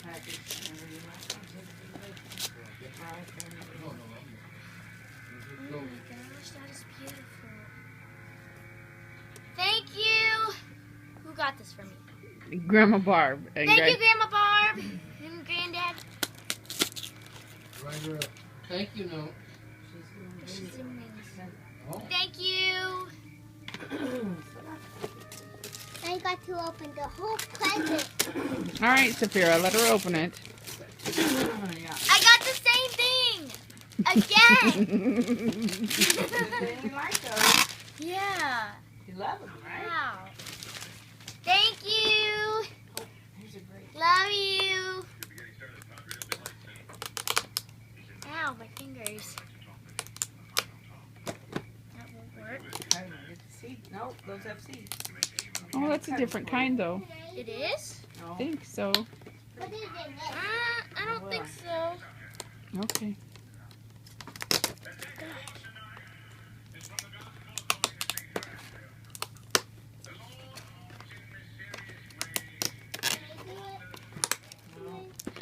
package whenever you want. Oh my gosh, that is beautiful. Thank you. Who got this for me? Grandma Barb. And Thank you, Grandma Barb and Granddad. Write her a thank you note. She's amazing. Oh. Thank you. I got to open the whole present. All right, Sapphira, let her open it. I got the same thing again. You like those? Yeah. You love them, right? Wow. Thank you. Here's a great. Love you. Ow, my fingers. That won't work. I don't get the seed. Nope, those have seeds. Oh, that's a different kind, though. It is? No. I think so. What is it? I don't think so. Okay.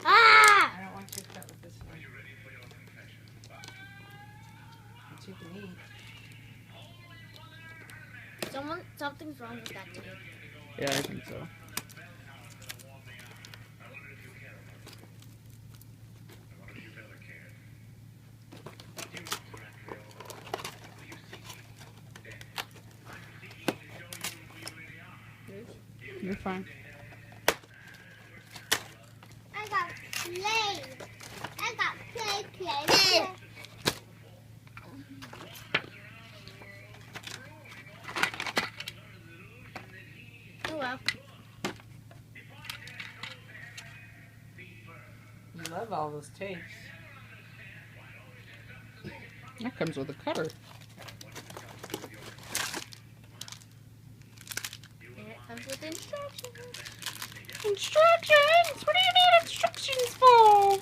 Ah! I don't want you to cut with this one. But you can eat. Something's wrong with that tape. Yeah, I think so. You're fine. I got clay. I got clay. Oh well. You love all those tapes. That comes with a cutter. And it comes with instructions. Instructions? What do you need instructions for?